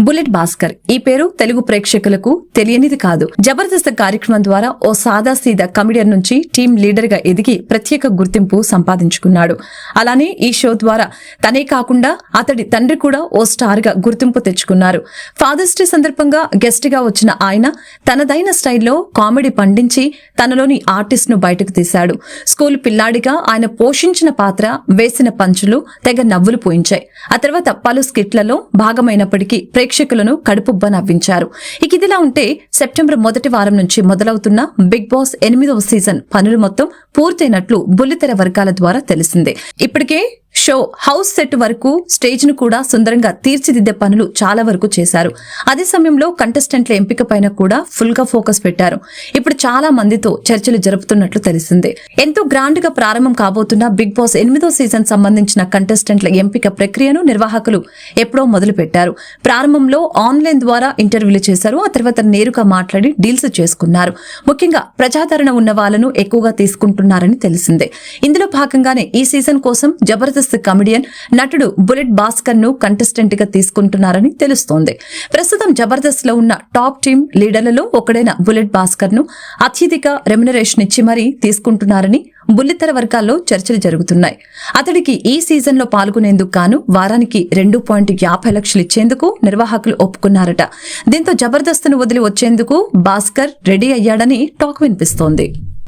Bullet Bhaskar ఈ పేరు తెలుగు ప్రేక్షకులకు తెలియనిది కాదు. జబర్దస్త్ కార్యక్రమం ద్వారా ఓ సాదాసీదా కమెడియన్ నుంచి టీం లీడర్ గా ఎదిగి ప్రత్యేక గుర్తింపు సంపాదించుకున్నాడు. అలానే ఈ షో ద్వారా తనే కాకుండా అతడి తండ్రి కూడా ఓ స్టార్ గా గుర్తింపు తెచ్చుకున్నారు. ఫాదర్స్ డే సందర్భంగా గెస్ట్ గా వచ్చిన ఆయన తనదైన స్టైల్లో కామెడీ పండించి తనలోని ఆర్టిస్ట్ ను బయటకు తీశాడు. స్కూల్ పిల్లాడిగా ఆయన పోషించిన పాత్ర, వేసిన పంచులు తెగ నవ్వులు పోయించాయి. ఆ తర్వాత పలు స్కిట్లలో భాగమైనప్పటికీ ప్రేక్షకులను కడుపుబ్బ నవ్వించారు. ఇదిలా ఉంటే సెప్టెంబర్ మొదటి వారం నుంచి మొదలవుతున్న బిగ్ బాస్ 8వ సీజన్ పనులు మొత్తం పూర్తయినట్లు బుల్లితెర వర్గాల ద్వారా తెలిసిందే. ఇప్పటికే షో హౌస్ సెట్ వరకు స్టేజ్ ను కూడా సుందరంగా తీర్చిదిద్దే పనులు చాలా వరకు చేశారు. అదే సమయంలో కంటెస్టెంట్ల ఎంపిక పైన కూడా ఫుల్ గా ఫోకస్ పెట్టారు. ఇప్పుడు చాలా మందితో చర్చలు జరుపుతున్నట్లు తెలిసిందే. ఎంతో గ్రాండ్ గా ప్రారంభం కాబోతున్న బిగ్ బాస్ 8వ సీజన్ సంబంధించిన కంటెస్టెంట్ల ఎంపిక ప్రక్రియను నిర్వాహకులు ఎప్పుడో మొదలు పెట్టారు. ప్రారంభంలో ఆన్లైన్ ద్వారా ఇంటర్వ్యూలు చేశారు. ఆ తర్వాత నేరుగా మాట్లాడి డీల్స్ చేసుకున్నారు. ముఖ్యంగా ప్రజాదరణ ఉన్న వాళ్ళను ఎక్కువగా తీసుకుంటున్నారని తెలిసిందే. ఇందులో భాగంగానే ఈ సీజన్ కోసం జబర్దస్త్ కమెడియన్ నటుడు బుల్లెట్ భాస్కర్ ను కంటెస్టెంట్ గా తీసుకుంటున్నారని తెలుస్తోంది. ప్రస్తుతం జబర్దస్త్ లో ఉన్న టాప్ టీమ్ లీడర్లలో ఒకడైన బుల్లెట్ భాస్కర్ ను అత్యధిక రెమ్యునరేషన్ ఇచ్చి మరీ తీసుకుంటున్నారని బుల్లితెర వర్గాల్లో చర్చలు జరుగుతున్నాయి. అతడికి ఈ సీజన్ లో పాల్గొనేందుకు గాను వారానికి 2.50 లక్షలు ఇచ్చేందుకు నిర్వాహకులు ఒప్పుకున్నారట. దీంతో జబర్దస్త్ ను వదిలి వచ్చేందుకు భాస్కర్ రెడీ అయ్యాడని టాక్ వినిపిస్తోంది.